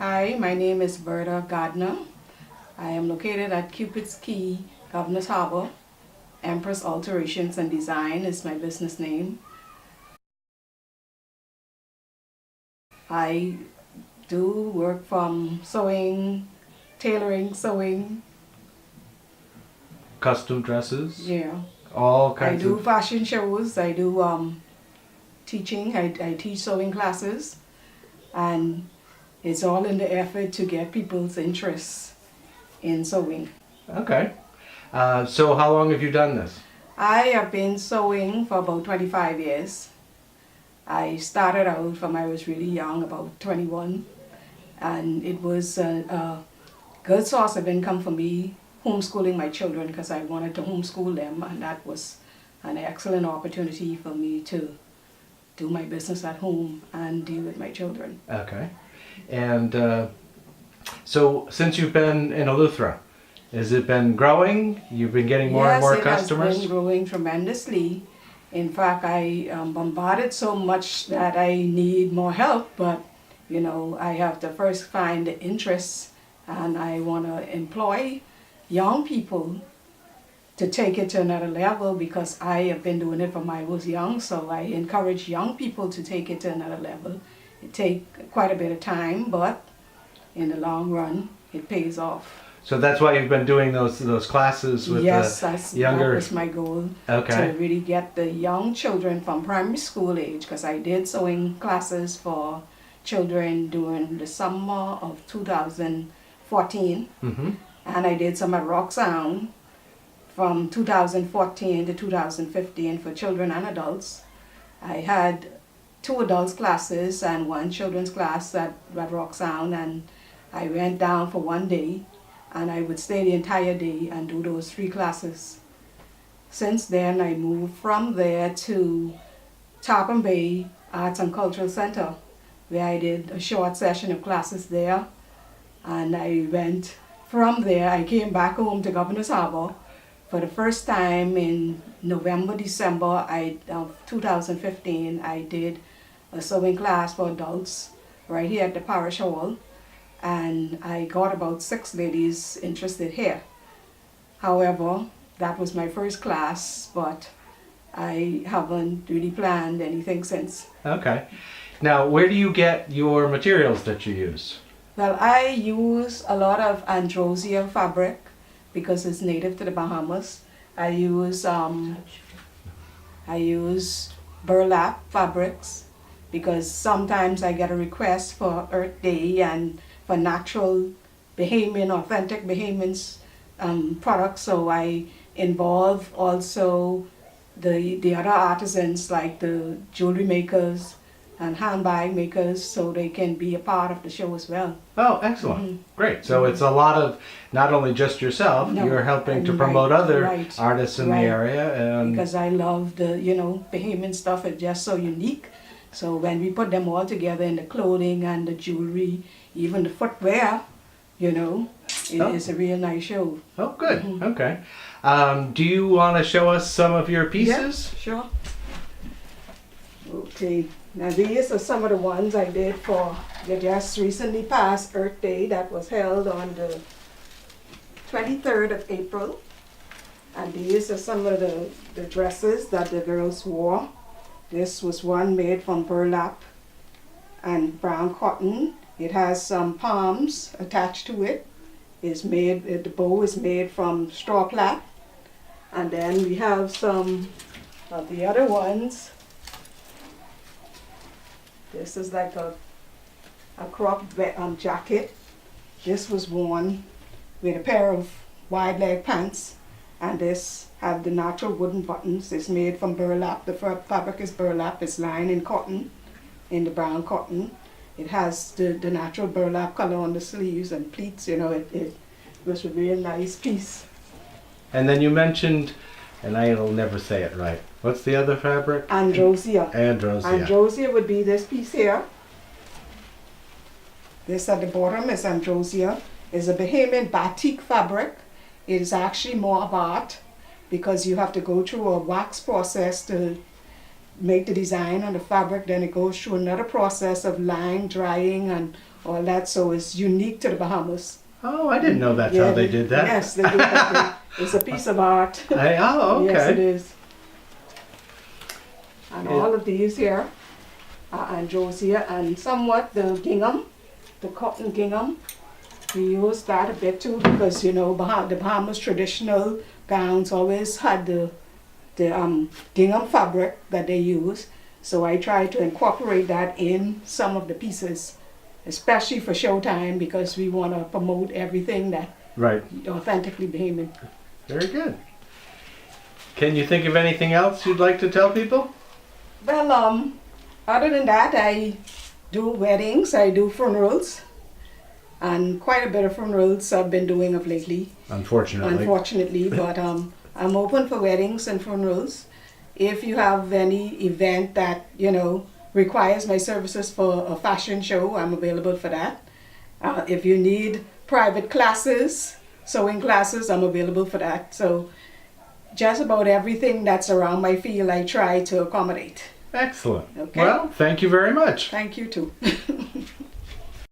Hi, my name is Verda Gardiner. I am located at Cupid's Key, Governor's Harbor. Empress Alterations and Design is my business name. I do work from sewing, tailoring, sewing. Custom dresses? Yeah. All I kinds do of... fashion shows. I do teaching. I teach sewing classes. And it's all in the effort to get people's interest in sewing. Okay. So how long have you done this? I have been sewing for about 25 years. I started out from I was really young, about 21, and it was a good source of income for me, homeschooling my children, because I wanted to homeschool them, and that was an excellent opportunity for me to do my business at home and deal with my children. Okay. And so since you've been in Eleuthera, has it been growing? You've been getting more and more customers? Yes, it has been growing tremendously. In fact, I am bombarded so much that I need more help, but you know, I have to first find the interests, and I want to employ young people to take it to another level, because I have been doing it from I was young, so I encourage young people to take it to another level. It takes quite a bit of time, but in the long run, it pays off. So that's why you've been doing those classes with the younger... that was my goal. Okay. To really get the young children from primary school age, because I did sewing classes for children during the summer of 2014, and I did some at Rock Sound from 2014 to 2015 for children and adults. I had 2 adults classes and 1 children's class at Rock Sound, and I went down for 1 day, and I would stay the entire day and do those 3 classes. Since then, I moved from there to Tarpon Bay Arts and Cultural Center, where I did a short session of classes there. And I went from there, I came back home to Governor's Harbor for the first time in November, December of 2015. I did a sewing class for adults right here at the parish hall. And I got about 6 ladies interested here. However, that was my first class, but I haven't really planned anything since. Okay. Now, where do you get your materials that you use? Well, I use a lot of androsia fabric because it's native to the Bahamas. I use burlap fabrics because sometimes I get a request for Earth Day and for natural Bahamian, authentic Bahamian products, so I involve also the other artisans like the jewelry makers and handbag makers, so they can be a part of the show as well. Oh, excellent. Great. So it's a lot of, not only just yourself, you're helping to promote other artists in the area. And because I love the, Bahamian stuff is just so unique. So when we put them all together in the clothing and the jewelry, even the footwear, it is a real nice show. Oh, good. Okay. Do you want to show us some of your pieces? Yeah, sure. Okay. Now these are some of the ones I did for the just recently passed Earth Day that was held on the 23rd of April. And these are some of the dresses that the girls wore. This was one made from burlap and brown cotton. It has some palms attached to it. The bow is made from straw plat. And then we have some of the other ones. This is like a crop jacket. This was worn with a pair of wide leg pants, and this have the natural wooden buttons. It's made from burlap. The fabric is burlap. It's lined in cotton, in the brown cotton. It has the natural burlap color on the sleeves and pleats. It was a real nice piece. And then you mentioned, and I'll never say it right, what's the other fabric? Androsia. Androsia. Androsia would be this piece here. This at the bottom is androsia. It's a Bahamian batik fabric. It is actually more of art because you have to go through a wax process to make the design on the fabric. Then it goes through another process of line, drying, and all that. So it's unique to the Bahamas. Oh, I didn't know that's how they did that. Yes, they do that. It's a piece of art. Oh, okay. Yes, it is. And all of these here are androsia and somewhat the gingham, the cotton gingham. We use that a bit too because, you know, the Bahamas traditional gowns always had the gingham fabric that they use. So I try to incorporate that in some of the pieces, especially for showtime, because we want to promote everything that Right. authentically Bahamian. Very good. Can you think of anything else you'd like to tell people? Well, other than that, I do weddings, I do funerals, and quite a bit of funerals I've been doing of lately. Unfortunately, but I'm open for weddings and funerals. If you have any event that, you know, requires my services for a fashion show, I'm available for that. If you need private classes, sewing classes, I'm available for that. So just about everything that's around my field, I try to accommodate. Excellent. Okay. Well, thank you very much. Thank you too.